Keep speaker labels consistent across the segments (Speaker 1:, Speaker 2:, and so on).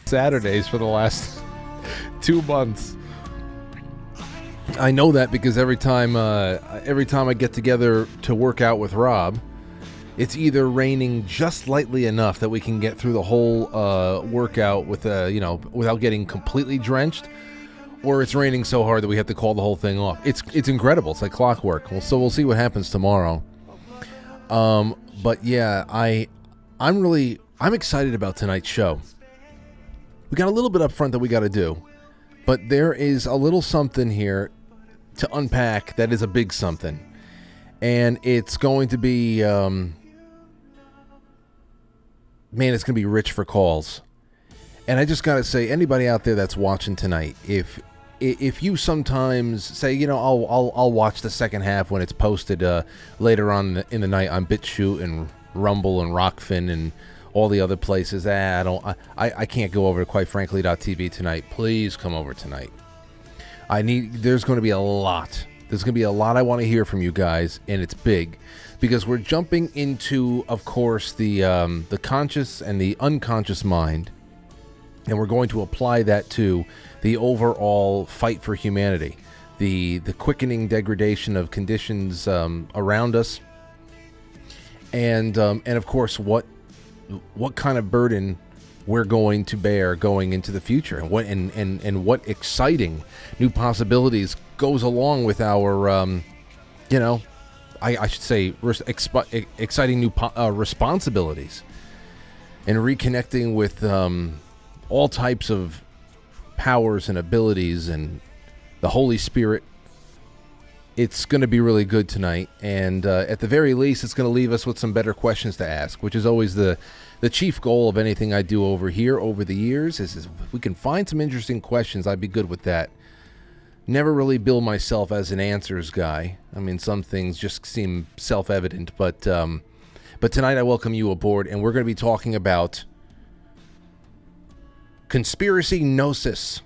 Speaker 1: Saturdays for the last 2 months. I know that because every time I get together to work out with Rob, it's either raining just lightly enough that we can get through the whole workout with without getting completely drenched, or it's raining so hard that we have to call the whole thing off. It's incredible. It's like clockwork. Well, so we'll see what happens tomorrow. But yeah, I'm excited about tonight's show. We got a little bit up front that we got to do, but there is a little something here to unpack that is a big something, and it's going to be, it's going to be rich for calls. And I just got to say, anybody out there that's watching tonight, if you sometimes say, I'll watch the second half when it's posted later on in the night on BitChute and Rumble and Rockfin and all the other places. I can't go over to quitefrankly.tv tonight. Please come over tonight. There's going to be a lot. There's going to be a lot I want to hear from you guys, and it's big because we're jumping into, of course, the conscious and the unconscious mind, and we're going to apply that to the overall fight for humanity, the quickening degradation of conditions around us, and of course what kind of burden we're going to bear going into the future, and what exciting new possibilities goes along with our I should say exciting new responsibilities, and reconnecting with all types of powers and abilities and the Holy Spirit. It's going to be really good tonight, and at the very least, it's going to leave us with some better questions to ask, which is always the chief goal of anything I do over here over the years. Is if we can find some interesting questions, I'd be good with that. Never really bill myself as an answers guy. I mean, some things just seem self-evident, but tonight I welcome you aboard, and we're going to be talking about conspiracy, Gnosis,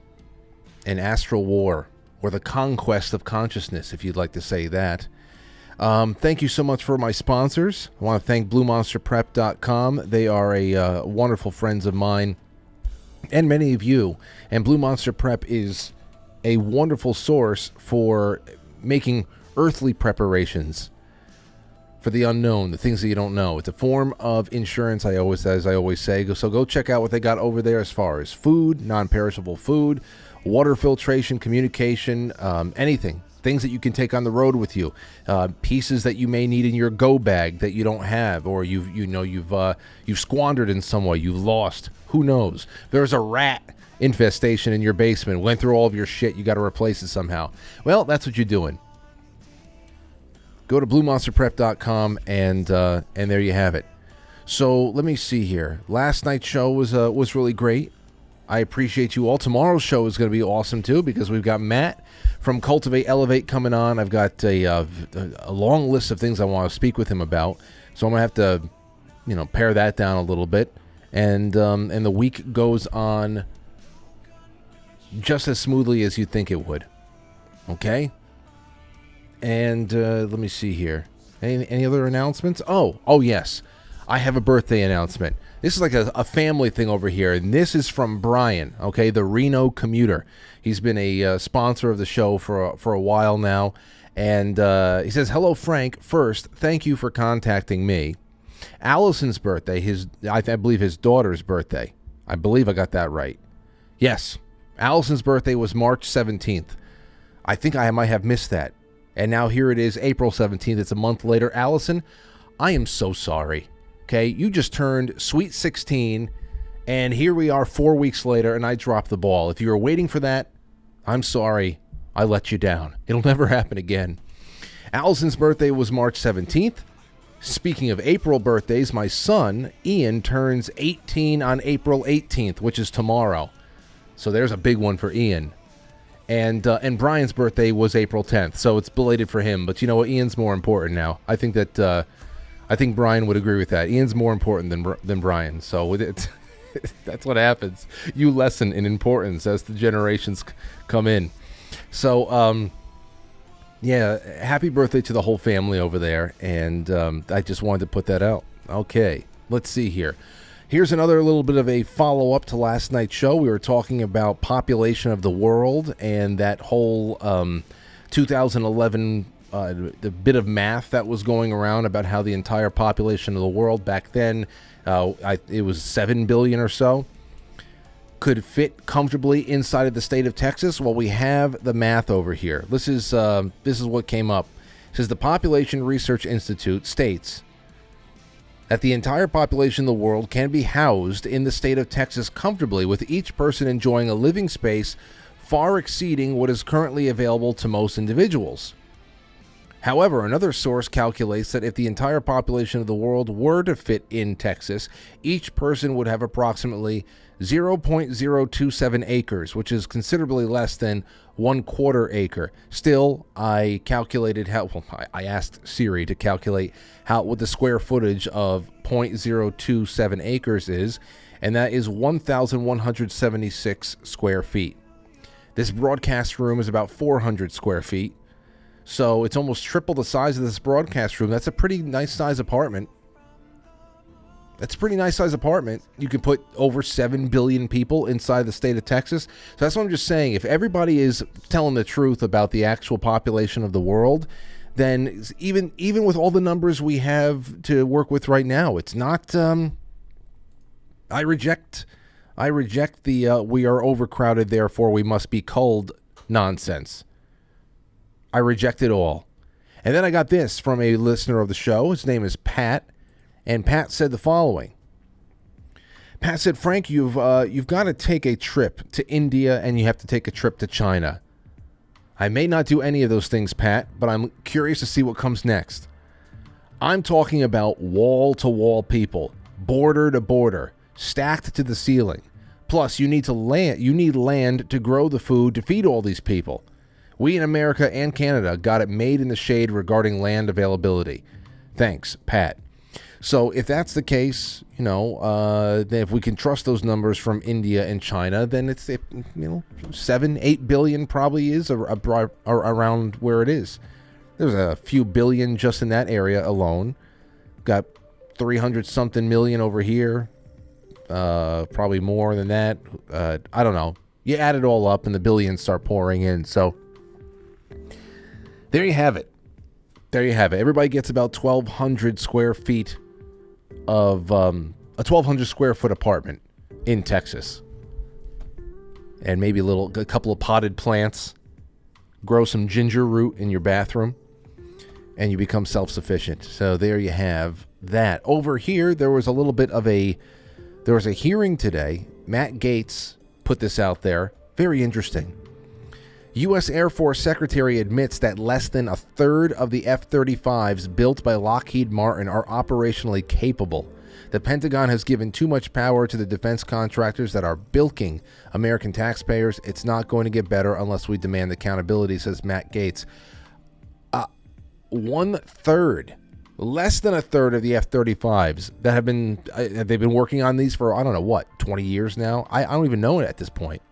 Speaker 1: and Astral War, or the conquest of consciousness, if you'd like to say that. Thank you so much for my sponsors. I want to thank BlueMonsterPrep.com. They are a wonderful friends of mine, and many of you. And Blue Monster Prep is a wonderful source for making earthly preparations for the unknown, the things that you don't know. It's a form of insurance, as I always say. So go check out what they got over there as far as food, non-perishable food, water filtration, communication, anything. Things that you can take on the road with you, pieces that you may need in your go bag that you don't have, or you've squandered in some way, you've lost. Who knows? There's a rat infestation in your basement. Went through all of your shit. You got to replace it somehow. Well, that's what you're doing. Go to BlueMonsterPrep.com and there you have it. So let me see here. Last night's show was really great. I appreciate you all. Tomorrow's show is going to be awesome too, because we've got Matt from Cultivate Elevate coming on. I've got a long list of things I want to speak with him about, so I'm going to have to, pare that down a little bit, and the week goes on just as smoothly as you think it would. Okay. And let me see here. Any other announcements? Oh yes, I have a birthday announcement. This is like a family thing over here, and this is from Brian, okay, the Reno commuter. He's been a sponsor of the show for a while now, and he says, "Hello, Frank. First, thank you for contacting me. Allison's birthday, I believe his daughter's birthday. I believe I got that right. Yes, Allison's birthday was March 17th. I think I might have missed that. And now here it is, April 17th. It's a month later. Allison, I am so sorry. Okay, you just turned sweet 16, and here we are 4 weeks later, and I dropped the ball. If you were waiting for that, I'm sorry. I let you down. It'll never happen again." Allison's birthday was March 17th. Speaking of April birthdays, my son, Ian, turns 18 on April 18th, which is tomorrow. So there's a big one for Ian. And Brian's birthday was April 10th, so it's belated for him. But you know what? Ian's more important now. I think Brian would agree with that. Ian's more important than Brian. So that's what happens. You lessen in importance as the generations come in. So, yeah, happy birthday to the whole family over there. And I just wanted to put that out. Okay, let's see here. Here's another little bit of a follow-up to last night's show. We were talking about population of the world and that whole 2011 the bit of math that was going around about how the entire population of the world back then, it was 7 billion or so, could fit comfortably inside of the state of Texas. Well, we have the math over here. This is what came up. It says the Population Research Institute states that the entire population of the world can be housed in the state of Texas comfortably, with each person enjoying a living space far exceeding what is currently available to most individuals. However, another source calculates that if the entire population of the world were to fit in Texas, each person would have approximately 0.027 acres, which is considerably less than 1/4 acre. Still, I calculated I asked Siri to calculate what the square footage of 0.027 acres is, and that is 1,176 square feet. This broadcast room is about 400 square feet. So it's almost triple the size of this broadcast room. That's a pretty nice size apartment. You can put over 7 billion people inside the state of Texas. So that's what I'm just saying. If everybody is telling the truth about the actual population of the world, then even with all the numbers we have to work with right now, it's not... I reject the we are overcrowded, therefore we must be culled nonsense. I reject it all. And then I got this from a listener of the show. His name is Pat. And Pat said the following. Pat said, Frank, you've got to take a trip to India and you have to take a trip to China. I may not do any of those things, Pat, but I'm curious to see what comes next. I'm talking about wall-to-wall people, border to border, stacked to the ceiling. Plus, you need land to grow the food to feed all these people. We in America and Canada got it made in the shade regarding land availability. Thanks, Pat. So if that's the case, then if we can trust those numbers from India and China, then it's 7-8 billion probably is around where it is. There's a few billion just in that area alone. Got 300 something million over here. Probably more than that. I don't know. You add it all up and the billions start pouring in. So there you have it. Everybody gets about 1,200 square feet of a 1,200 square foot apartment in Texas. And maybe a couple of potted plants. Grow some ginger root in your bathroom. And you become self-sufficient. So there you have that. Over here, there was a hearing today. Matt Gaetz put this out there. Very interesting. U.S. Air Force Secretary admits that less than a third of the F-35s built by Lockheed Martin are operationally capable. The Pentagon has given too much power to the defense contractors that are bilking American taxpayers. It's not going to get better unless we demand accountability, says Matt Gaetz. Less than a third of the F-35s that have been, they've been working on these for, 20 years now? I don't even know it at this point.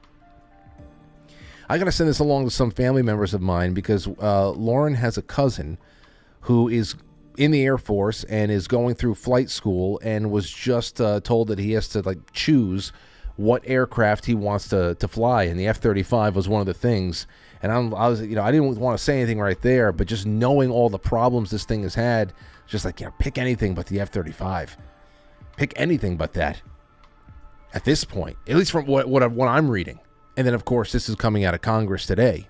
Speaker 1: I got to send this along to some family members of mine because Lauren has a cousin who is in the Air Force and is going through flight school and was just told that he has to choose what aircraft he wants to fly, and the F-35 was one of the things. And I didn't want to say anything right there, but just knowing all the problems this thing has had, just pick anything but the F-35. Pick anything but that. At this point, at least from what I'm reading. And then, of course, this is coming out of Congress today.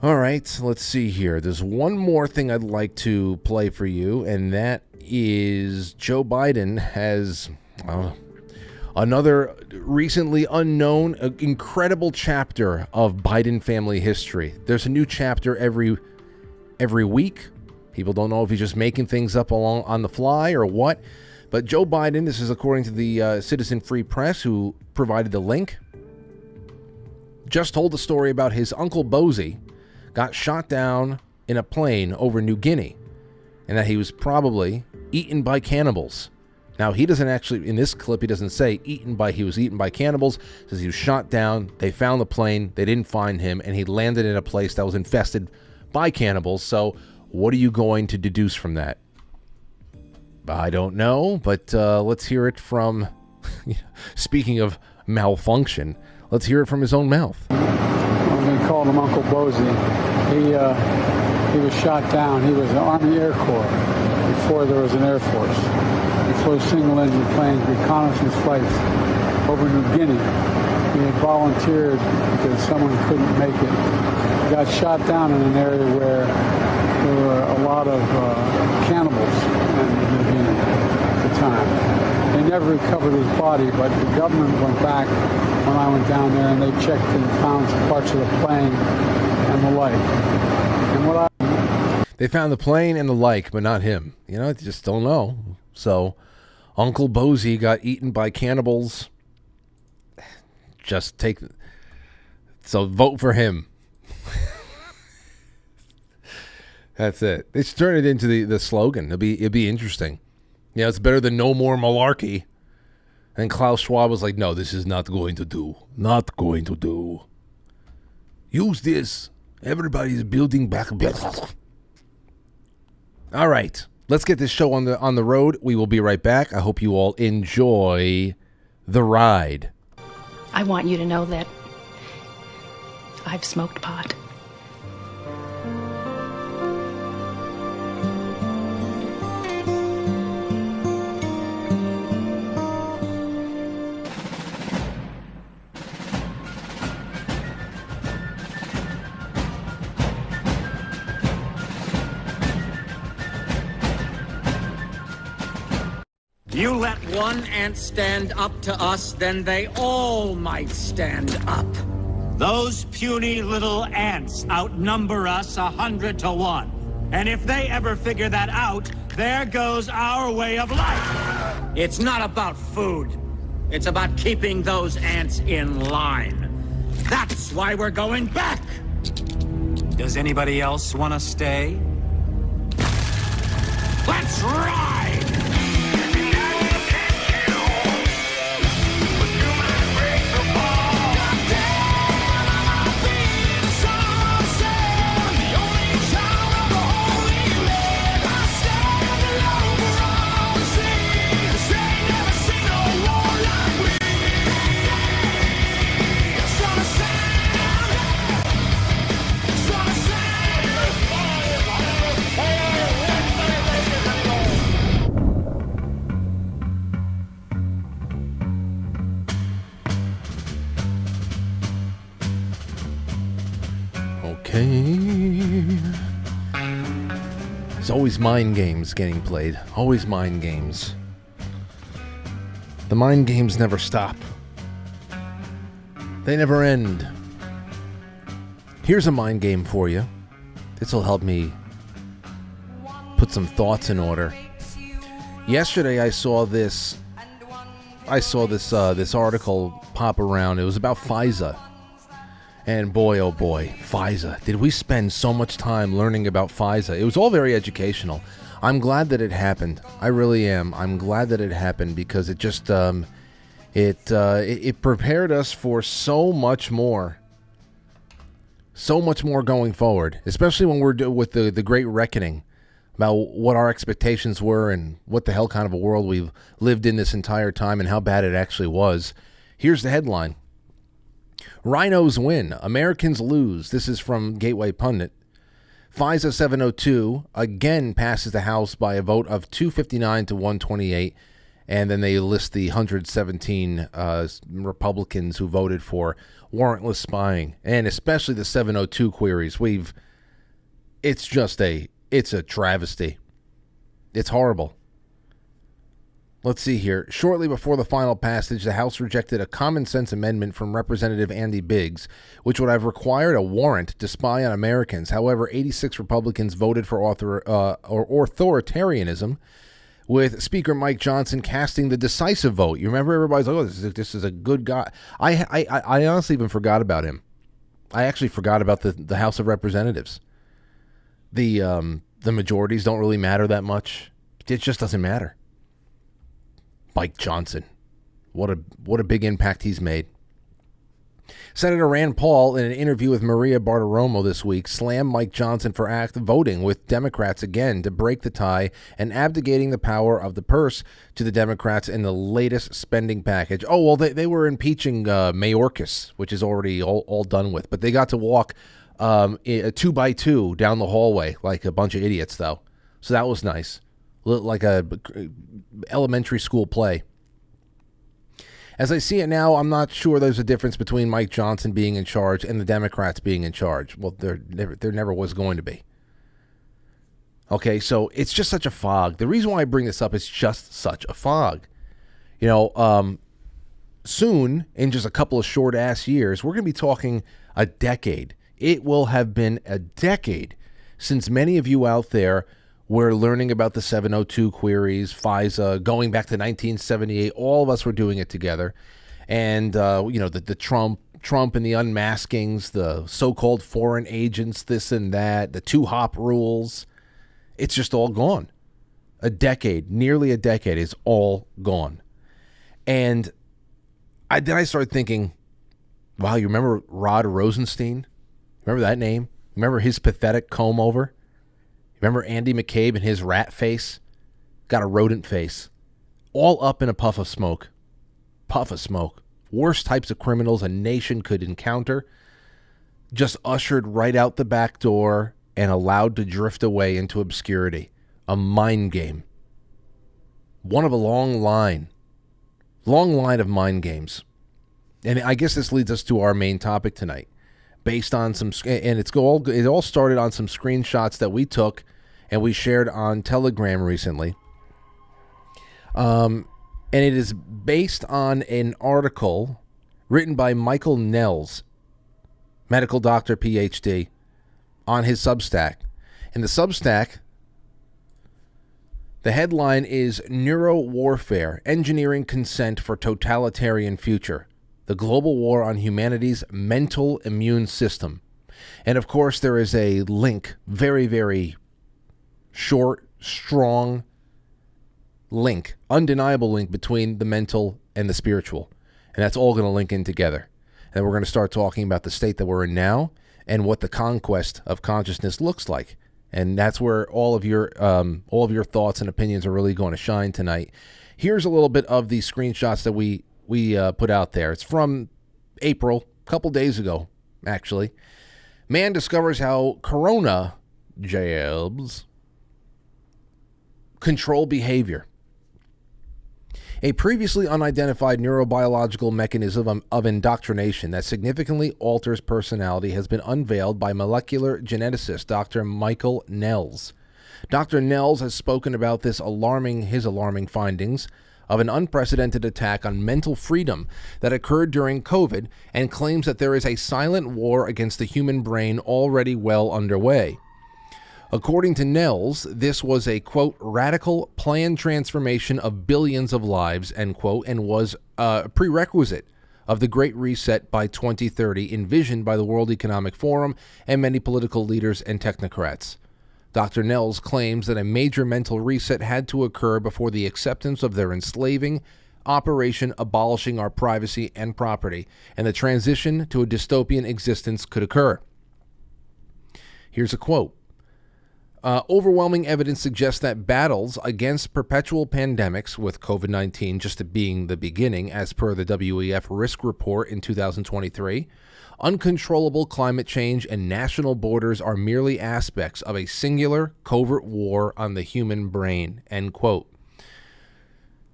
Speaker 1: All right, let's see here. There's one more thing I'd like to play for you, and that is Joe Biden has another recently unknown, incredible chapter of Biden family history. There's a new chapter every week. People don't know if he's just making things up along on the fly or what. But Joe Biden, this is according to the Citizen Free Press, who provided the link, just told the story about his Uncle Bozy got shot down in a plane over New Guinea, and that he was probably eaten by cannibals. Now, he doesn't actually, in this clip, he doesn't say he was eaten by cannibals. He says he was shot down, they found the plane, they didn't find him, and he landed in a place that was infested by cannibals. So what are you going to deduce from that? I don't know, but let's hear it from, speaking of malfunction, let's hear it from his own mouth.
Speaker 2: We called him Uncle Bozy. He was shot down. He was in the Army Air Corps before there was an Air Force. He flew single-engine planes, reconnaissance flights over New Guinea. He had volunteered because someone couldn't make it. He got shot down in an area where there were a lot of cannibals in New Guinea at the time. They never recovered his body, but the government went back when I went down there, and they checked and found some parts of the plane and the like. And what
Speaker 1: they found the plane and the like, but not him. They just don't know. So Uncle Bozy got eaten by cannibals. So vote for him. That's it. They should turn it into the slogan. It'd be interesting. It's better than no more malarkey. And Klaus Schwab was like, no, this is not going to do. Not going to do. Use this. Everybody's building back. All right. Let's get this show on the road. We will be right back. I hope you all enjoy the ride.
Speaker 3: I want you to know that I've smoked pot.
Speaker 4: You let one ant stand up to us, then they all might stand up. Those puny little ants outnumber us 100 to 1. And if they ever figure that out, there goes our way of life. It's not about food. It's about keeping those ants in line. That's why we're going back. Does anybody else want to stay? Let's ride!
Speaker 1: There's always mind games getting played. Always mind games. The mind games never stop. They never end. Here's a mind game for you. This will help me put some thoughts in order. Yesterday I saw this article pop around. It was about FISA. And boy, oh boy, FISA. Did we spend so much time learning about FISA? It was all very educational. I'm glad that it happened. I really am. I'm glad that it happened because it just, it prepared us for so much more. So much more going forward, especially when we're with the Great Reckoning about what our expectations were and what the hell kind of a world we've lived in this entire time and how bad it actually was. Here's the headline. Rhinos win. Americans lose. This is from Gateway Pundit. FISA 702 again passes the House by a vote of 259 to 128. And then they list the 117 Republicans who voted for warrantless spying. And especially the 702 queries. It's a travesty. It's horrible. Let's see here. Shortly before the final passage, the House rejected a common sense amendment from Representative Andy Biggs, which would have required a warrant to spy on Americans. However, 86 Republicans voted for authoritarianism, with Speaker Mike Johnson casting the decisive vote. You remember everybody's like, oh, this is a good guy. I honestly even forgot about him. I actually forgot about the House of Representatives. The majorities don't really matter that much. It just doesn't matter. Mike Johnson. What a big impact he's made. Senator Rand Paul, in an interview with Maria Bartiromo this week, slammed Mike Johnson for voting with Democrats again to break the tie and abdicating the power of the purse to the Democrats in the latest spending package. Oh, well, they were impeaching Mayorkas, which is already all done with. But they got to walk a 2x2 down the hallway like a bunch of idiots, though. So that was nice. Like a elementary school play. As I see it now, I'm not sure there's a difference between Mike Johnson being in charge and the Democrats being in charge. Well, there never was going to be. Okay, so it's just such a fog. The reason why I bring this up is just such a fog. You know, soon, in just a couple of short-ass years, we're going to be talking a decade. It will have been a decade since many of you out there were learning about the 702 queries, FISA, going back to 1978. All of us were doing it together. And, you know, the Trump and the unmaskings, the so-called foreign agents, this and that, the two-hop rules. It's just all gone. A decade, nearly a decade is all gone. And then I started thinking, wow, you remember Rod Rosenstein? Remember that name? Remember his pathetic comb over? Remember Andy McCabe and his rat face? Got a rodent face. All up in a puff of smoke. Puff of smoke. Worst types of criminals a nation could encounter. Just ushered right out the back door and allowed to drift away into obscurity. A mind game. One of a long line of mind games. And I guess this leads us to our main topic tonight. Based on some, and it all started on some screenshots that we took and we shared on Telegram recently. And it is based on an article written by Michael Nels, medical doctor, PhD, on his Substack. In the Substack, the headline is Neuro Warfare, Engineering Consent for Totalitarian Future. The Global War on Humanity's Mental Immune System. And of course, there is a link, very, very short, strong link, undeniable link between the mental and the spiritual. And that's all going to link in together. And we're going to start talking about the state that we're in now and what the conquest of consciousness looks like. And that's where all of your thoughts and opinions are really going to shine tonight. Here's a little bit of the screenshots that we put out there. It's from April, a couple days ago, actually. Man discovers how corona jabs control behavior. A previously unidentified neurobiological mechanism of indoctrination that significantly alters personality has been unveiled by molecular geneticist Dr. Michael Nels. Dr. Nels has spoken about his alarming findings of an unprecedented attack on mental freedom that occurred during COVID and claims that there is a silent war against the human brain already well underway. According to Nels, this was a, quote, radical planned transformation of billions of lives, end quote, and was a prerequisite of the Great Reset by 2030 envisioned by the World Economic Forum and many political leaders and technocrats. Dr. Nels claims that a major mental reset had to occur before the acceptance of their enslaving operation abolishing our privacy and property, and the transition to a dystopian existence could occur. Here's a quote. Overwhelming evidence suggests that battles against perpetual pandemics, with COVID-19 just being the beginning, as per the WEF risk report in 2023, uncontrollable climate change and national borders are merely aspects of a singular covert war on the human brain, end quote.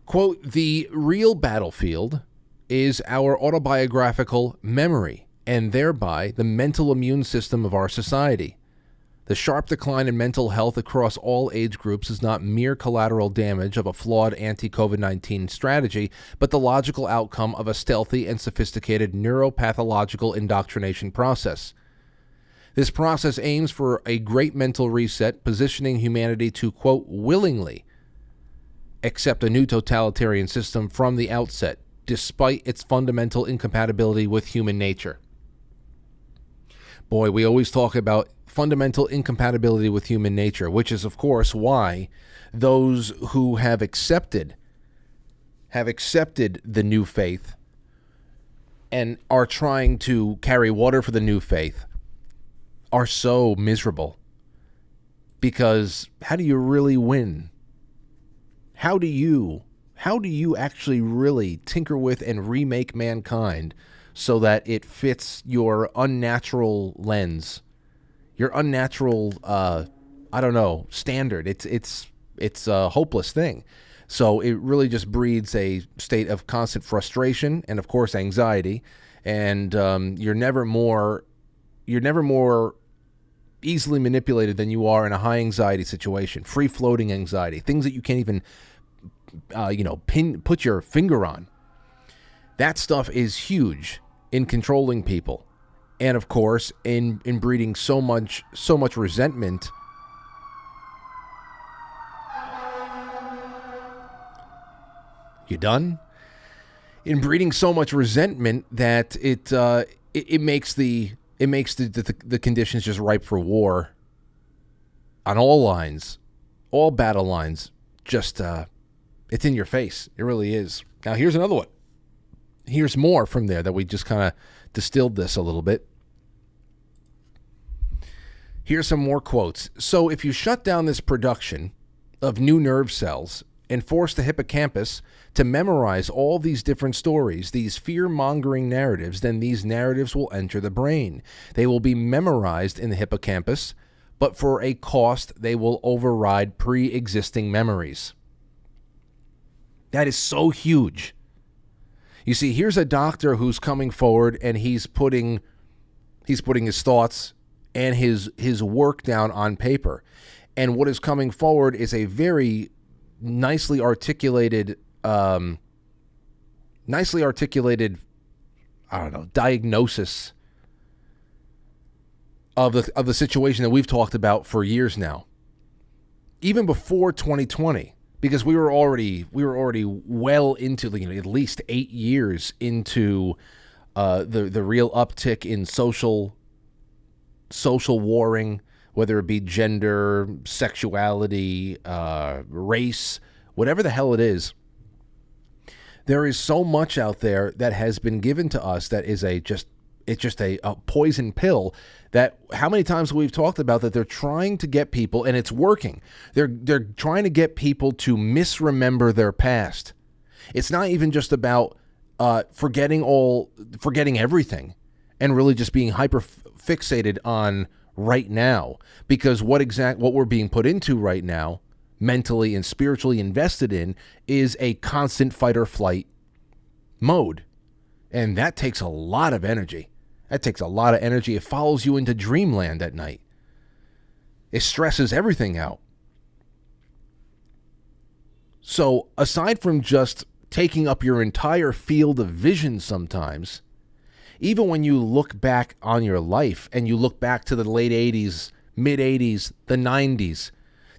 Speaker 1: Quote, the real battlefield is our autobiographical memory, and thereby the mental immune system of our society. The sharp decline in mental health across all age groups is not mere collateral damage of a flawed anti-COVID-19 strategy, but the logical outcome of a stealthy and sophisticated neuropathological indoctrination process. This process aims for a great mental reset, positioning humanity to, quote, willingly accept a new totalitarian system from the outset, despite its fundamental incompatibility with human nature. Boy, we always talk about fundamental incompatibility with human nature, which is, of course, why those who have accepted the new faith and are trying to carry water for the new faith are so miserable. Because how do you really win? How do you actually really tinker with and remake mankind so that it fits your unnatural lens, your unnatural, standard? It's a hopeless thing. So it really just breeds a state of constant frustration and, of course, anxiety. And you're never more easily manipulated than you are in a high anxiety situation, free floating anxiety, things that you can't even, put your finger on. That stuff is huge in controlling people, and of course, in breeding so much resentment. You done? In breeding so much resentment that it makes the conditions just ripe for war on all lines, all battle lines. Just it's in your face. It really is. Now here's another one. Here's more from there that we just kind of distilled this a little bit. Here's some more quotes. So if you shut down this production of new nerve cells and force the hippocampus to memorize all these different stories, these fear-mongering narratives, then these narratives will enter the brain. They will be memorized in the hippocampus, but for a cost, they will override pre-existing memories. That is so huge. You see, here's a doctor who's coming forward and he's putting his thoughts and his work down on paper. And what is coming forward is a very nicely articulated, diagnosis of the situation that we've talked about for years now, even before 2020, because we were already well into at least 8 years into the real uptick in social warring, whether it be gender, sexuality, race, whatever the hell it is. There is so much out there that has been given to us that is just a poison pill. That how many times we've talked about that they're trying to get people, and it's working. They're trying to get people to misremember their past. It's not even just about forgetting everything, and really just being hyper fixated on right now, because what we're being put into right now, mentally and spiritually invested in, is a constant fight or flight mode. And that takes a lot of energy. It follows you into dreamland at night. It stresses everything out. So aside from just taking up your entire field of vision sometimes, even when you look back on your life and you look back to the late 80s, mid 80s, the 90s,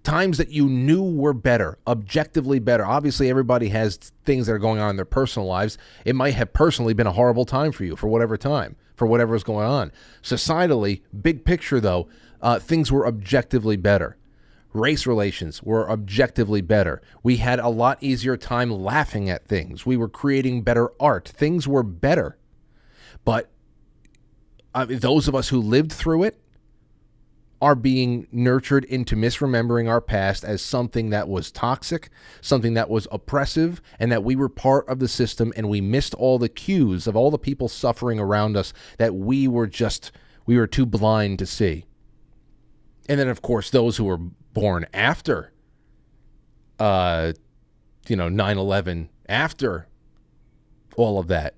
Speaker 1: times that you knew were better, objectively better. Obviously, everybody has things that are going on in their personal lives. It might have personally been a horrible time for you for whatever was going on. Societally, big picture though, things were objectively better. Race relations were objectively better. We had a lot easier time laughing at things. We were creating better art. Things were better. But those of us who lived through it are being nurtured into misremembering our past as something that was toxic, something that was oppressive, and that we were part of the system, and we missed all the cues of all the people suffering around us that we were too blind to see. And then, of course, those who were born after 9/11, after all of that,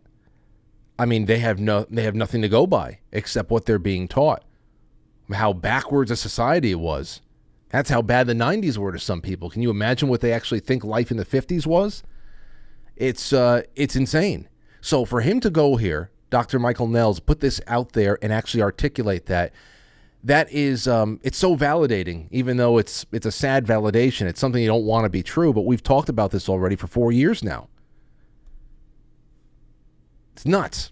Speaker 1: I mean, they have nothing to go by except what they're being taught. How backwards a society it was. That's how bad the 90s were to some people. Can you imagine what they actually think life in the 50s was? It's insane. So for him to go here, Dr. Michael Nels, put this out there and actually articulate that is, it's so validating, even though it's a sad validation. It's something you don't want to be true, but we've talked about this already for 4 years now. It's nuts.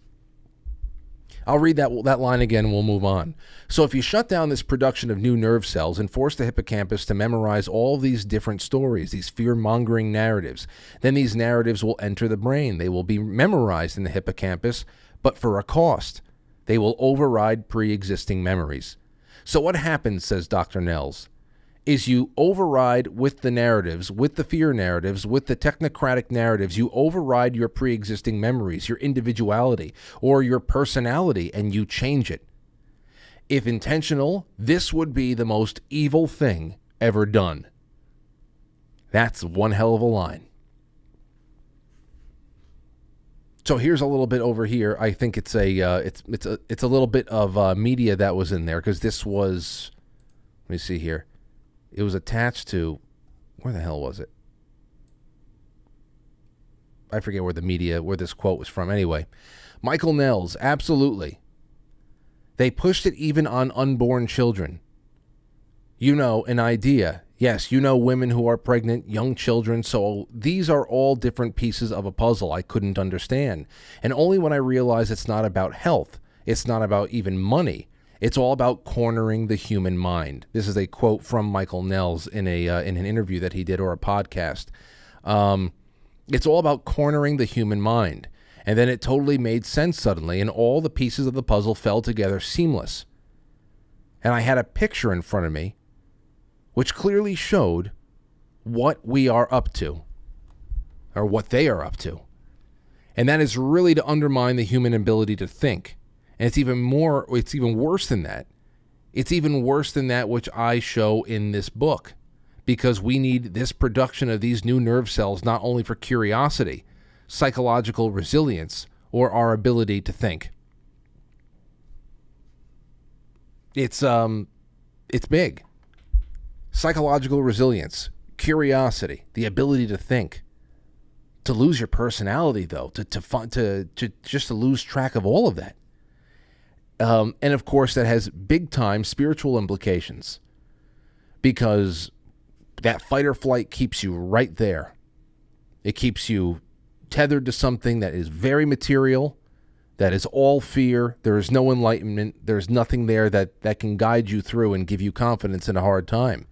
Speaker 1: I'll read that line again and we'll move on. So if you shut down this production of new nerve cells and force the hippocampus to memorize all these different stories, these fear-mongering narratives, then these narratives will enter the brain. They will be memorized in the hippocampus, but for a cost. They will override pre-existing memories. So what happens, says Dr. Nels, is you override with the narratives, with the fear narratives, with the technocratic narratives, you override your pre-existing memories, your individuality, or your personality, and you change it. If intentional, this would be the most evil thing ever done. That's one hell of a line. So here's a little bit over here. I think it's a little bit of media that was in there, because this was, let me see here. It was attached to, where the hell was it? I forget where this quote was from. Anyway, Michael Nels, absolutely. They pushed it even on unborn children. You know, an idea. Yes, you know, women who are pregnant, young children. So these are all different pieces of a puzzle I couldn't understand. And only when I realized it's not about health, it's not about even money. It's all about cornering the human mind. This is a quote from Michael Nels in an interview that he did, or a podcast. It's all about cornering the human mind. And then it totally made sense suddenly, and all the pieces of the puzzle fell together seamless. And I had a picture in front of me which clearly showed what we are up to, or what they are up to. And that is really to undermine the human ability to think. And it's even worse than that. It's even worse than that which I show in this book, because we need this production of these new nerve cells not only for curiosity, psychological resilience, or our ability to think. It's big. Psychological resilience, curiosity, the ability to think. To lose your personality, though, to just to lose track of all of that. And of course, that has big time spiritual implications, because that fight or flight keeps you right there. It keeps you tethered to something that is very material, that is all fear. There is no enlightenment. There's nothing there that can guide you through and give you confidence in a hard time.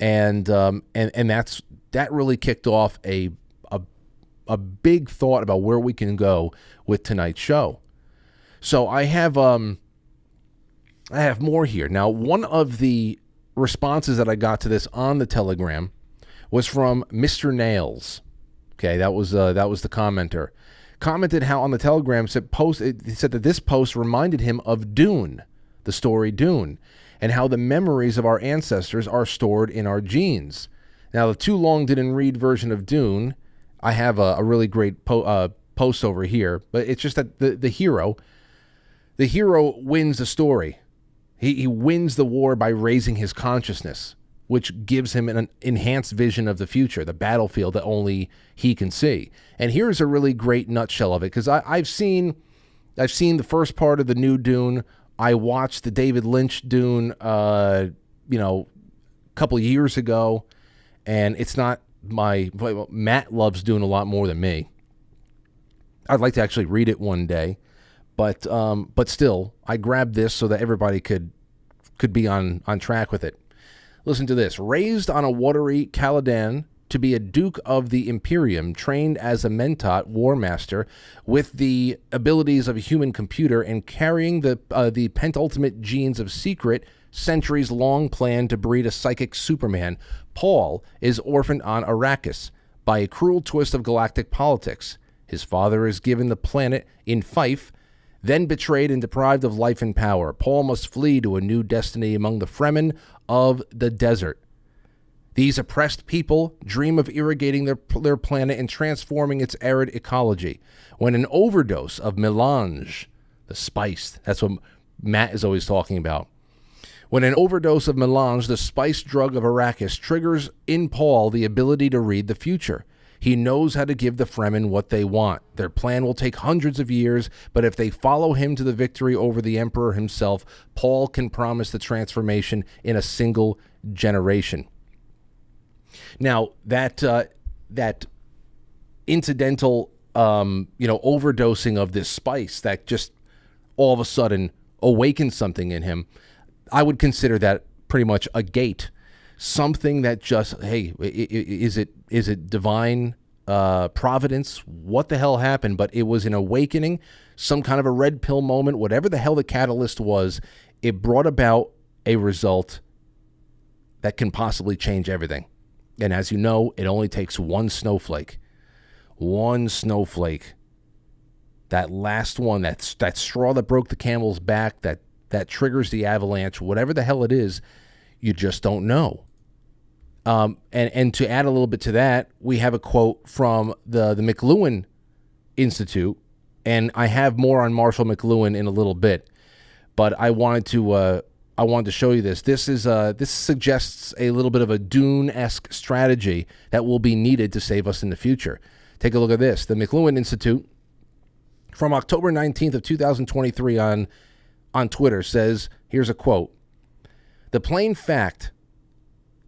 Speaker 1: And that really kicked off a big thought about where we can go with tonight's show. So I have more here. Now, one of the responses that I got to this on the Telegram was from Mr. Nails. Okay, that was the commenter. Commented how on the Telegram he said that this post reminded him of Dune, the story Dune, and how the memories of our ancestors are stored in our genes. Now, the too long didn't read version of Dune, I have a really great post over here, but it's just that the hero wins the story. He wins the war by raising his consciousness, which gives him an enhanced vision of the future, the battlefield that only he can see. And here's a really great nutshell of it, because I've seen the first part of the new Dune. I watched the David Lynch Dune, a couple of years ago, and it's not Matt loves Dune a lot more than me. I'd like to actually read it one day, but still, I grabbed this so that everybody could be on track with it. Listen to this. Raised on a watery Caladan to be a Duke of the Imperium, trained as a Mentat war master with the abilities of a human computer and carrying the pentultimate genes of secret, centuries-long plan to breed a psychic Superman, Paul is orphaned on Arrakis by a cruel twist of galactic politics. His father is given the planet in Fife, then betrayed and deprived of life and power. Paul must flee to a new destiny among the Fremen of the desert. These oppressed people dream of irrigating their planet and transforming its arid ecology. When an overdose of melange, the spice, that's what Matt is always talking about. When an overdose of melange, the spice drug of Arrakis, triggers in Paul the ability to read the future. He knows how to give the Fremen what they want. Their plan will take hundreds of years, but if they follow him to the victory over the Emperor himself, Paul can promise the transformation in a single generation. Now, that incidental, overdosing of this spice that just all of a sudden awakens something in him, I would consider that pretty much a gate. Something that just, hey, is it divine providence, what the hell happened, but it was an awakening, some kind of a red pill moment, whatever the hell the catalyst was, it brought about a result that can possibly change everything. And as you know, it only takes one snowflake. One snowflake. That last one, that straw that broke the camel's back, that triggers the avalanche, whatever the hell it is, you just don't know. And to add a little bit to that, we have a quote from the McLuhan Institute, and I have more on Marshall McLuhan in a little bit, but I wanted to show you this. This suggests a little bit of a Dune-esque strategy that will be needed to save us in the future. Take a look at this. The McLuhan Institute, from October 19th of 2023 on Twitter, says, here's a quote: "The plain fact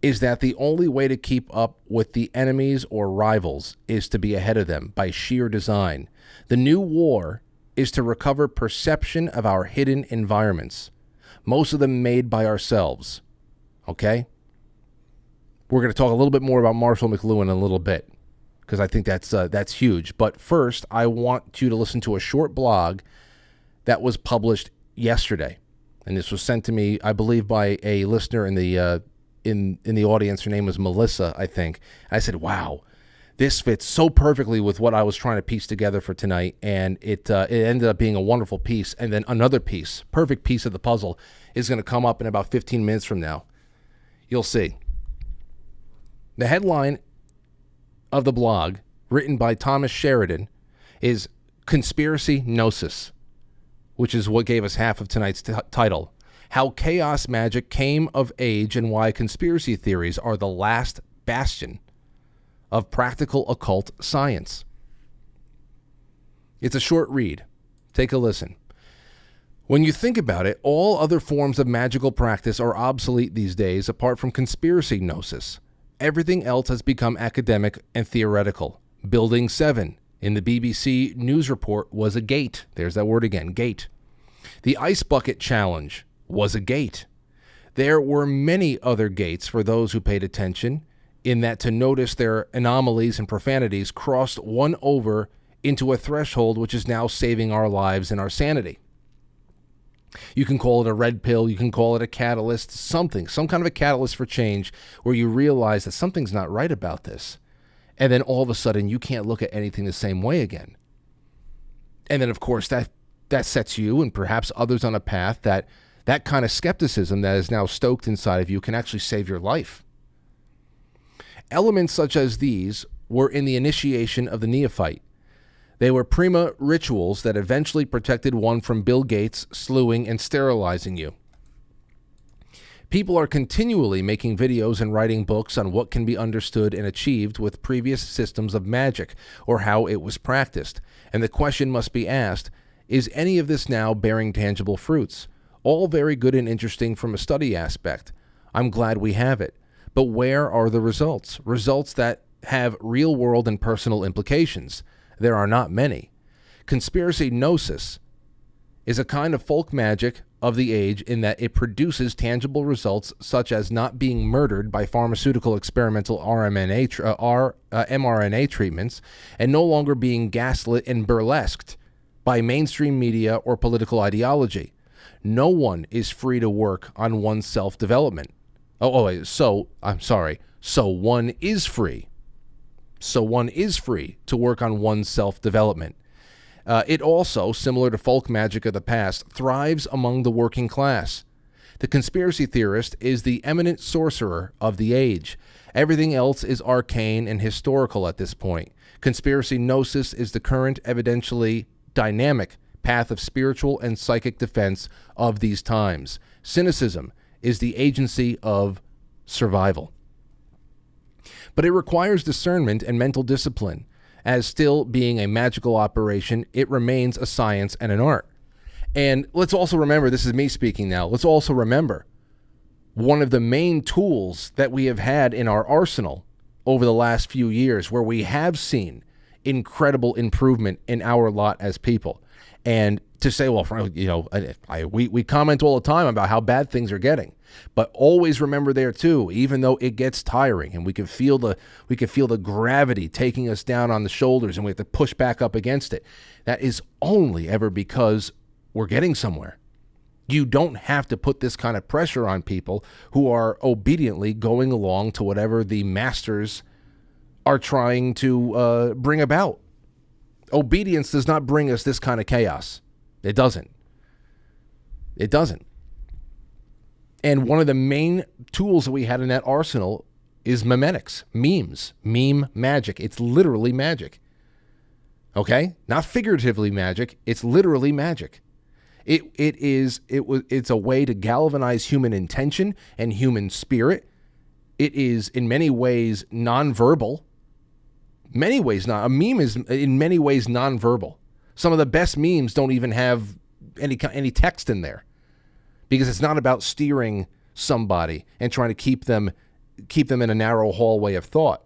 Speaker 1: is that the only way to keep up with the enemies or rivals is to be ahead of them by sheer design. The new war is to recover perception of our hidden environments, most of them made by ourselves." Okay? We're going to talk a little bit more about Marshall McLuhan in a little bit, because I think that's huge. But first, I want you to listen to a short blog that was published yesterday. And this was sent to me, I believe, by a listener in the audience. Her name was Melissa, I think. And I said, wow, this fits so perfectly with what I was trying to piece together for tonight. And it ended up being a wonderful piece. And then another piece, perfect piece of the puzzle, is going to come up in about 15 minutes from now. You'll see. The headline of the blog, written by Thomas Sheridan, is Conspiracy Gnosis, which is what gave us half of tonight's title. How chaos magic came of age and why conspiracy theories are the last bastion of practical occult science. It's a short read. Take a listen. When you think about it, all other forms of magical practice are obsolete these days apart from conspiracy gnosis. Everything else has become academic and theoretical. Building 7 in the BBC News report was a gate. There's that word again, gate. The Ice Bucket Challenge was a gate. There were many other gates for those who paid attention, in that to notice their anomalies and profanities crossed one over into a threshold which is now saving our lives and our sanity. You can call it a red pill, you can call it a catalyst, some kind of a catalyst for change where you realize that something's not right about this. And then all of a sudden you can't look at anything the same way again. And then of course that sets you and perhaps others on a path that kind of skepticism that is now stoked inside of you can actually save your life. Elements such as these were in the initiation of the neophyte. They were prima rituals that eventually protected one from Bill Gates slewing and sterilizing you. People are continually making videos and writing books on what can be understood and achieved with previous systems of magic or how it was practiced. And the question must be asked, is any of this now bearing tangible fruits? All very good and interesting from a study aspect. I'm glad we have it. But where are the results? Results that have real-world and personal implications. There are not many. Conspiracy Gnosis is a kind of folk magic of the age in that it produces tangible results such as not being murdered by pharmaceutical experimental mRNA treatments and no longer being gaslit and burlesqued by mainstream media or political ideology. No one is free to work on one's self-development. So one is free. So one is free to work on one's self-development. It also, similar to folk magic of the past, thrives among the working class. The conspiracy theorist is the eminent sorcerer of the age. Everything else is arcane and historical at this point. Conspiracy Gnosis is the current, evidentially dynamic path of spiritual and psychic defense of these times. Cynicism is the agency of survival. But it requires discernment and mental discipline. As still being a magical operation, it remains a science and an art. And let's also remember, this is me speaking now, let's also remember one of the main tools that we have had in our arsenal over the last few years where we have seen incredible improvement in our lot as people. And to say, well, we comment all the time about how bad things are getting, but always remember there too, even though it gets tiring and we can feel the gravity taking us down on the shoulders and we have to push back up against it. That is only ever because we're getting somewhere. You don't have to put this kind of pressure on people who are obediently going along to whatever the masters are trying to bring about. Obedience does not bring us this kind of chaos. It doesn't. It doesn't. And one of the main tools that we had in that arsenal is memetics, memes, meme magic. It's literally magic. Okay? Not figuratively magic. It's literally magic. It's a way to galvanize human intention and human spirit. It is in many ways nonverbal. A meme is in many ways nonverbal. Some of the best memes don't even have any text in there, because it's not about steering somebody and trying to keep them in a narrow hallway of thought.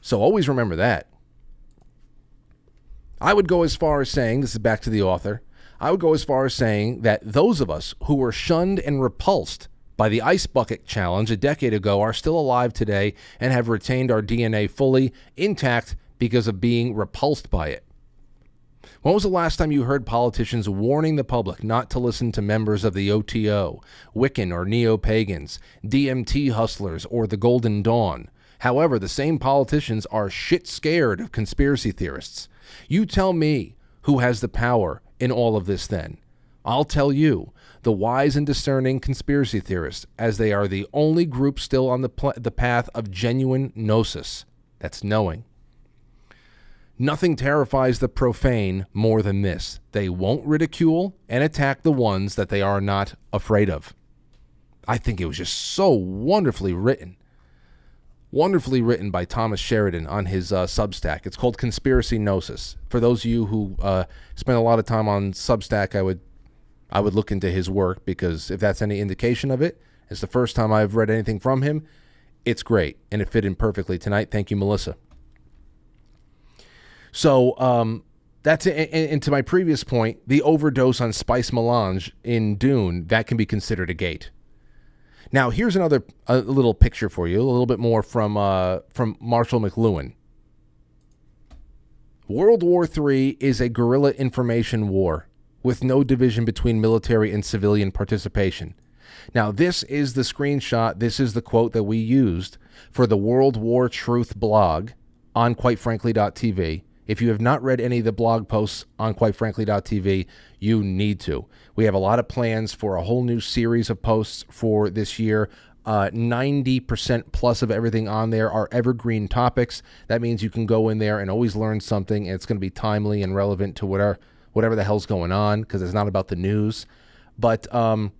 Speaker 1: So always remember that. I would go as far as saying, this is back to the author, I would go as far as saying that those of us who were shunned and repulsed by the Ice Bucket Challenge a decade ago are still alive today and have retained our DNA fully intact because of being repulsed by it. When was the last time you heard politicians warning the public not to listen to members of the OTO, Wiccan or neo-pagans, DMT hustlers, or the Golden Dawn? However, the same politicians are shit scared of conspiracy theorists. You tell me who has the power in all of this then. I'll tell you, the wise and discerning conspiracy theorists, as they are the only group still on the path of genuine gnosis. That's knowing. Nothing terrifies the profane more than this. They won't ridicule and attack the ones that they are not afraid of. I think it was just so wonderfully written. Wonderfully written by Thomas Sheridan on his Substack. It's called Conspiracy Gnosis. For those of you who spend a lot of time on Substack, I would look into his work, because if that's any indication of it, it's the first time I've read anything from him. It's great, and it fit in perfectly tonight. Thank you, Melissa. So that's it. And to my previous point, the overdose on spice melange in Dune, that can be considered a gate. Now, here's a little picture for you, a little bit more from Marshall McLuhan. World War III is a guerrilla information war with no division between military and civilian participation. Now, this is the screenshot. This is the quote that we used for the World War Truth blog on quitefrankly.tv. If you have not read any of the blog posts on quitefrankly.tv, you need to. We have a lot of plans for a whole new series of posts for this year. 90% plus of everything on there are evergreen topics. That means you can go in there and always learn something, and it's going to be timely and relevant to whatever the hell's going on, because it's not about the news. But a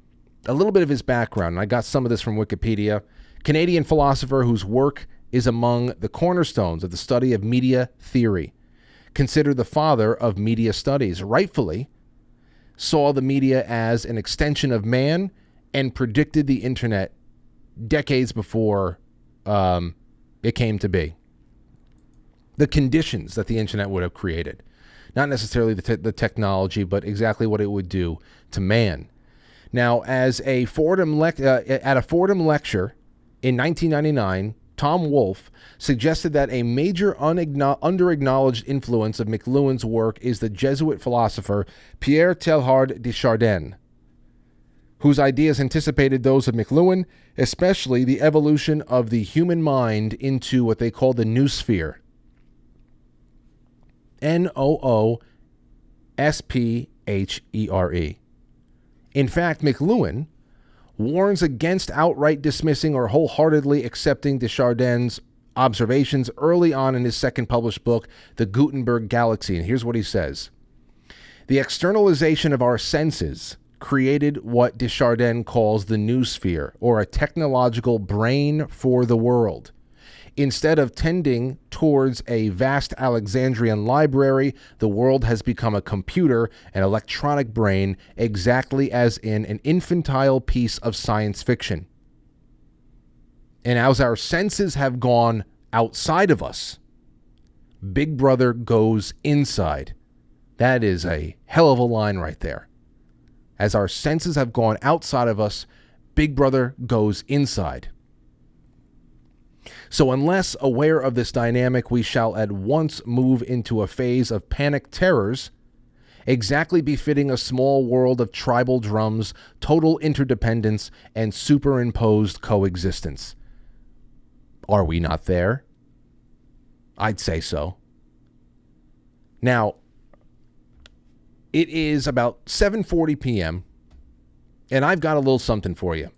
Speaker 1: little bit of his background, and I got some of this from Wikipedia. Canadian philosopher whose work is among the cornerstones of the study of media theory. Considered the father of media studies, rightfully saw the media as an extension of man and predicted the internet decades before it came to be. The conditions that the internet would have created. Not necessarily the technology, but exactly what it would do to man. Now, as at a Fordham lecture in 1999, Tom Wolfe suggested that a major under-acknowledged influence of McLuhan's work is the Jesuit philosopher Pierre Teilhard de Chardin, whose ideas anticipated those of McLuhan, especially the evolution of the human mind into what they call the noosphere. Noosphere. In fact, McLuhan warns against outright dismissing or wholeheartedly accepting de Chardin's observations early on in his second published book, The Gutenberg Galaxy. And here's what he says. The externalization of our senses created what de Chardin calls the noosphere, or a technological brain for the world. Instead of tending towards a vast Alexandrian library, the world has become a computer, an electronic brain, exactly as in an infantile piece of science fiction. And as our senses have gone outside of us, Big Brother goes inside. That is a hell of a line right there. As our senses have gone outside of us, Big Brother goes inside. So unless aware of this dynamic, we shall at once move into a phase of panic terrors, exactly befitting a small world of tribal drums, total interdependence, and superimposed coexistence. Are we not there? I'd say so. Now, it is about 7:40 p.m., and I've got a little something for you.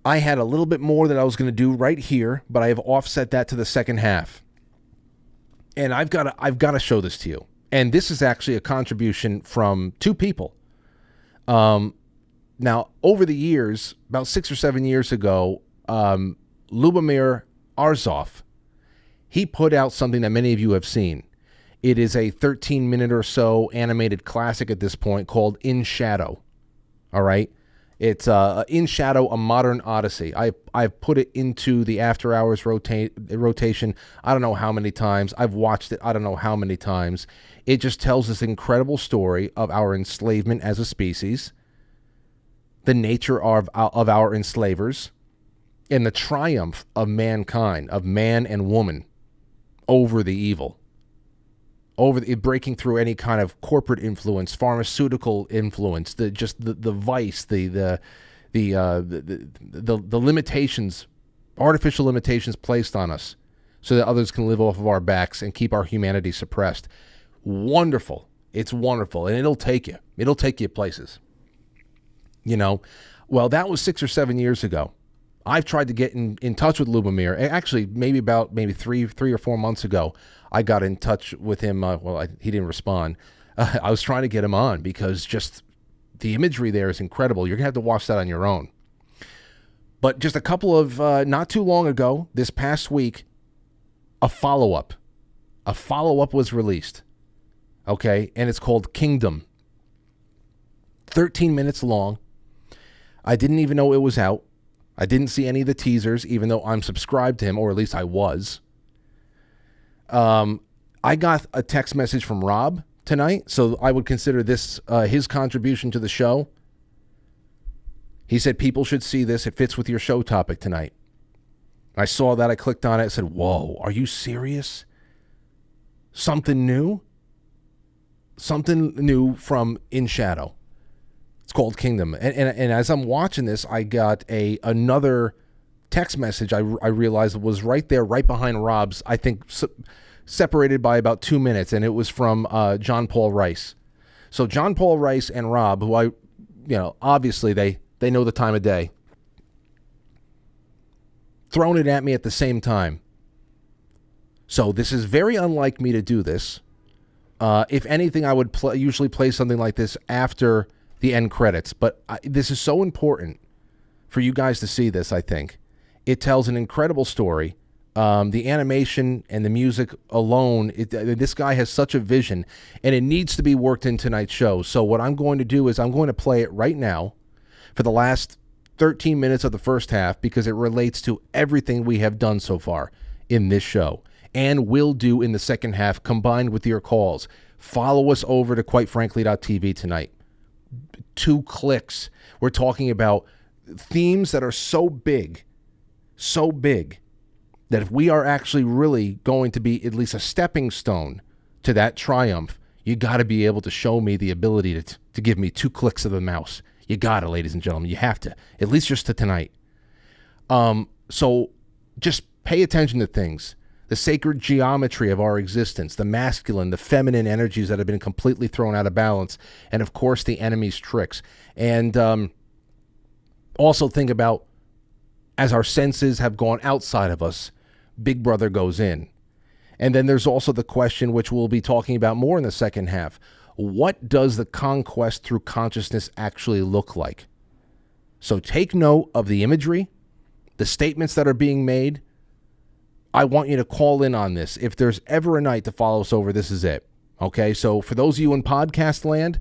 Speaker 1: I had a little bit more that I was going to do right here, but I have offset that to the second half. And I've got to show this to you. And this is actually a contribution from two people. Now, over the years, about 6 or 7 years ago, Lubomir Arzov, he put out something that many of you have seen. It is a 13-minute or so animated classic at this point called In Shadow. All right? It's In Shadow, A Modern Odyssey. I've put it into the After Hours rotation I don't know how many times. I've watched it I don't know how many times. It just tells this incredible story of our enslavement as a species, the nature of our enslavers, and the triumph of mankind, of man and woman, over the evil. Breaking through any kind of corporate influence, pharmaceutical influence, the vice, the limitations, artificial limitations placed on us, so that others can live off of our backs and keep our humanity suppressed. Wonderful. It's wonderful, and it'll take you. It'll take you places. You know, well, that was 6 or 7 years ago. I've tried to get in touch with Lubomir. Actually, maybe 3 or 4 months ago, I got in touch with him. He didn't respond. I was trying to get him on because just the imagery there is incredible. You're going to have to watch that on your own. But just a couple of, not too long ago, this past week, a follow-up was released. Okay, and it's called Kingdom. 13 minutes long. I didn't even know it was out. I didn't see any of the teasers, even though I'm subscribed to him, or at least I was. I got a text message from Rob tonight, so I would consider this his contribution to the show. He said people should see this. It fits with your show topic tonight. I saw that. I clicked on it. I said, whoa, are you serious? Something new? Something new from In Shadow. It's called Kingdom. And as I'm watching this, I got another text message I realized was right there, right behind Rob's, I think separated by about 2 minutes, and it was from John Paul Rice. So John Paul Rice and Rob, who obviously they know the time of day, thrown it at me at the same time. So this is very unlike me to do this. If anything, I would usually play something like this after the end credits, but this is so important for you guys to see this, I think. It tells an incredible story. The animation and the music alone, this guy has such a vision, and it needs to be worked in tonight's show. So what I'm going to do is I'm going to play it right now for the last 13 minutes of the first half, because it relates to everything we have done so far in this show and will do in the second half, combined with your calls. Follow us over to quitefrankly.tv tonight. 2 clicks. We're talking about themes that are so big, that if we are actually really going to be at least a stepping stone to that triumph, you got to be able to show me the ability to give me 2 clicks of the mouse. You got to, ladies and gentlemen. You have to, at least just to tonight. So just pay attention to things. The sacred geometry of our existence, the masculine, the feminine energies that have been completely thrown out of balance, and of course the enemy's tricks. And also think about, as our senses have gone outside of us, Big Brother goes in. And then there's also the question, which we'll be talking about more in the second half. What does the conquest through consciousness actually look like? So take note of the imagery, the statements that are being made. I want you to call in on this. If there's ever a night to follow us over, this is it. Okay, so for those of you in podcast land,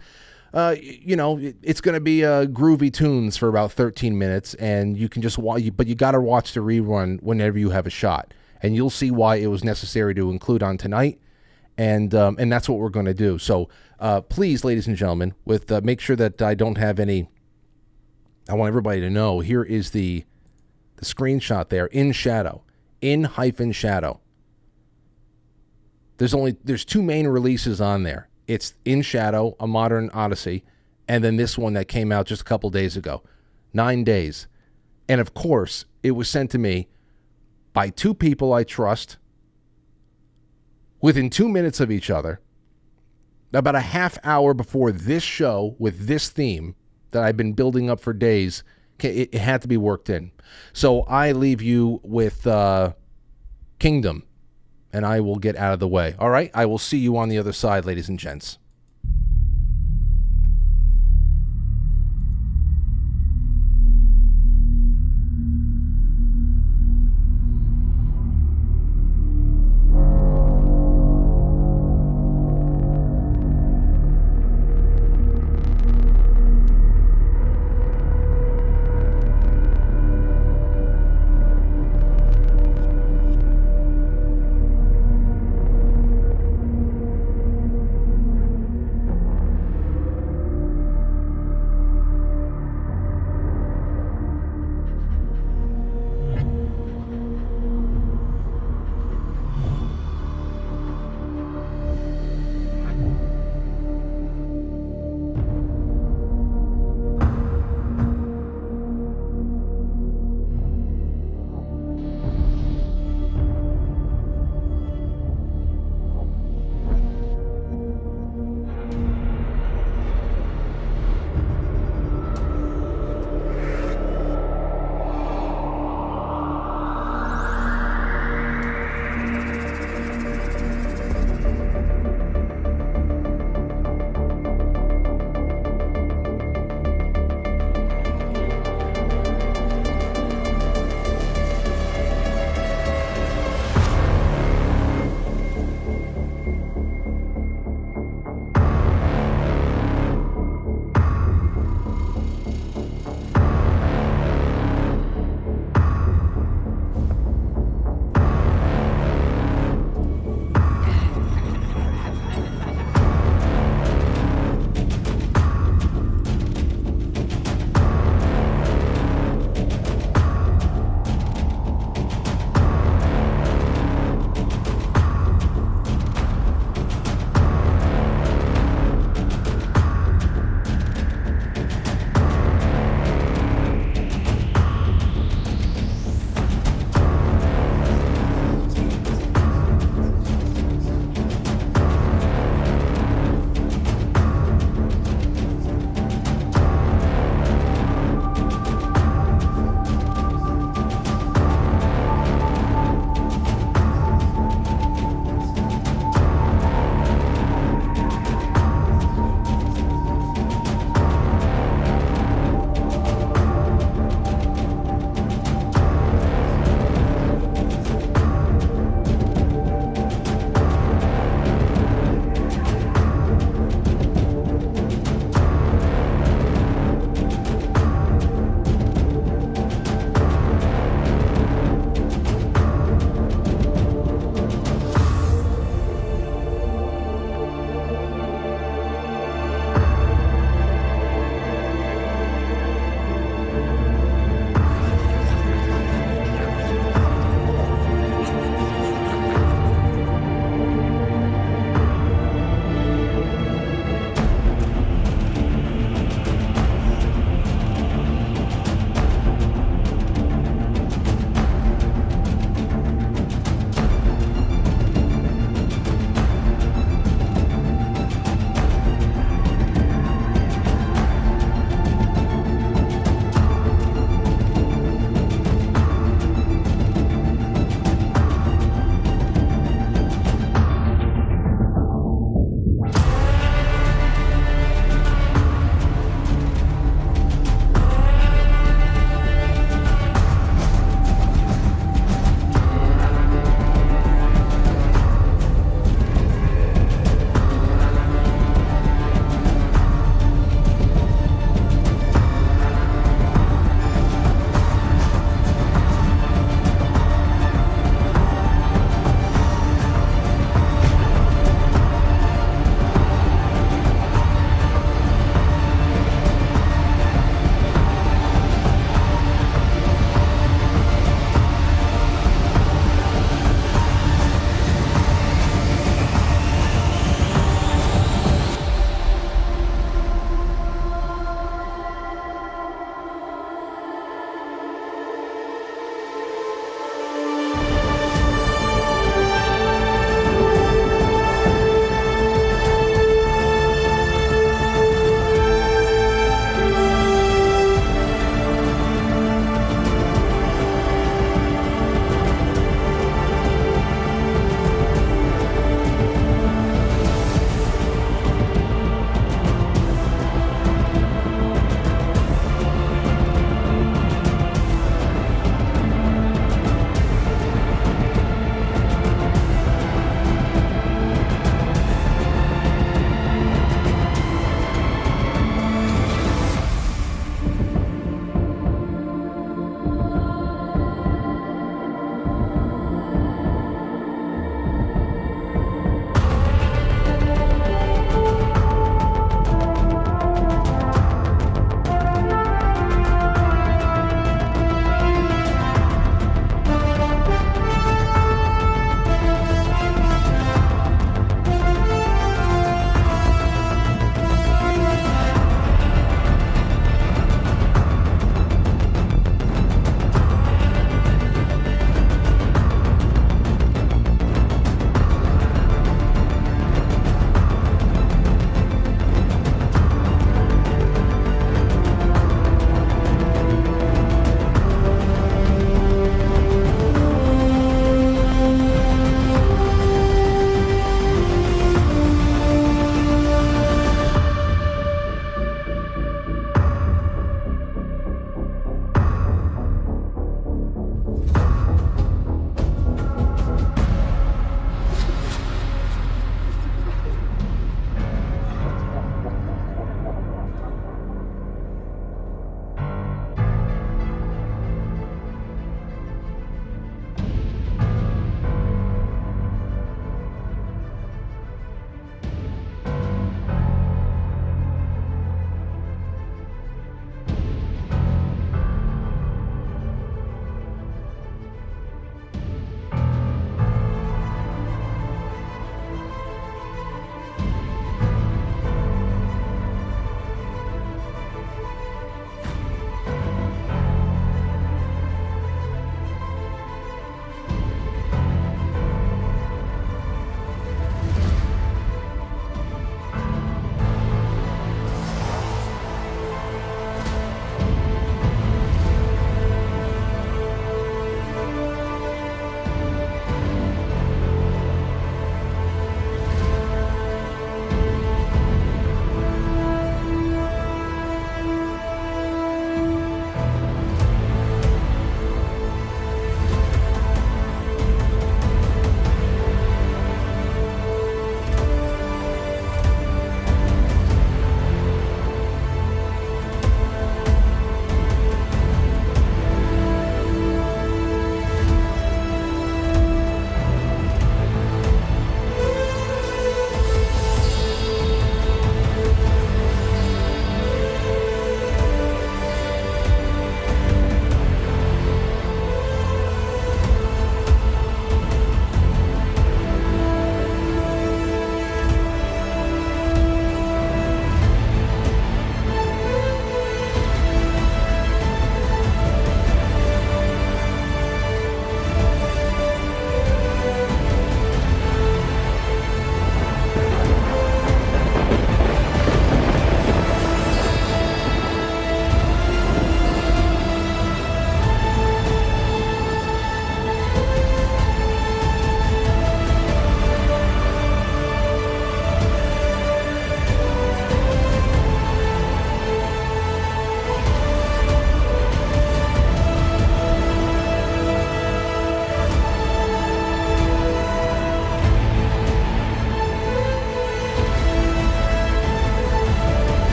Speaker 1: it's going to be groovy tunes for about 13 minutes, and you can just watch, but you got to watch the rerun whenever you have a shot, and you'll see why it was necessary to include on tonight, and that's what we're going to do. So please, ladies and gentlemen, with make sure that I don't have any. I want everybody to know. Here is the screenshot there in shadow, in-shadow. There's two main releases on there. It's In Shadow, A Modern Odyssey, and then this one that came out just a couple days ago. 9 days. And of course, it was sent to me by two people I trust within 2 minutes of each other, about a half hour before this show with this theme that I've been building up for days. It had to be worked in. So I leave you with Kingdom, and I will get out of the way. All right? I will see you on the other side, ladies and gents.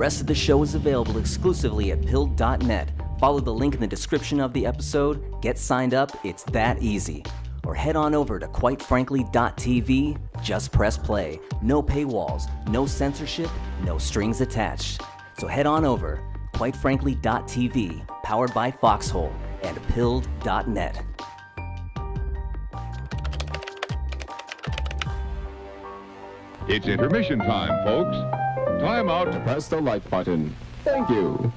Speaker 5: rest of the show is available exclusively at pilled.net. Follow the link in the description of the episode, get signed up, it's that easy. Or head on over to quitefrankly.tv, just press play. No paywalls, no censorship, no strings attached. So head on over, quitefrankly.tv, powered by Foxhole, and pilled.net.
Speaker 6: It's intermission time, folks. Time out to press the like button. Thank you.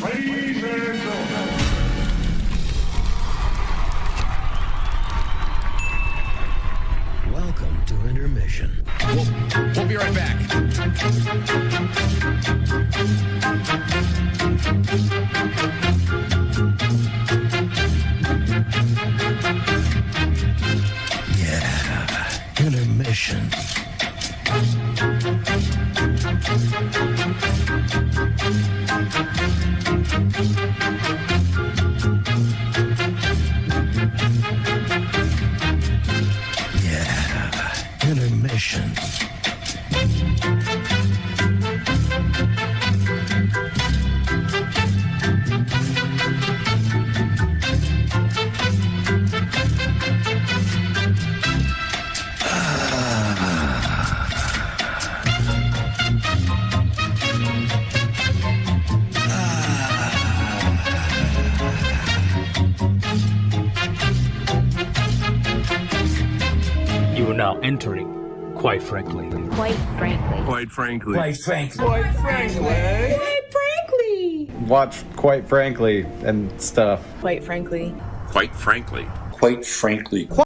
Speaker 7: Ladies and gentlemen.
Speaker 8: Welcome to intermission.
Speaker 1: We'll be right back.
Speaker 8: Yeah, intermission. Yeah, intermission.
Speaker 9: You are now entering, quite frankly.
Speaker 10: Quite frankly.
Speaker 7: Quite frankly.
Speaker 9: Quite frankly.
Speaker 7: Quite frankly.
Speaker 10: Quite frankly.
Speaker 11: Watch Quite Frankly and stuff.
Speaker 10: Quite frankly.
Speaker 7: Quite frankly.
Speaker 12: Quite frankly.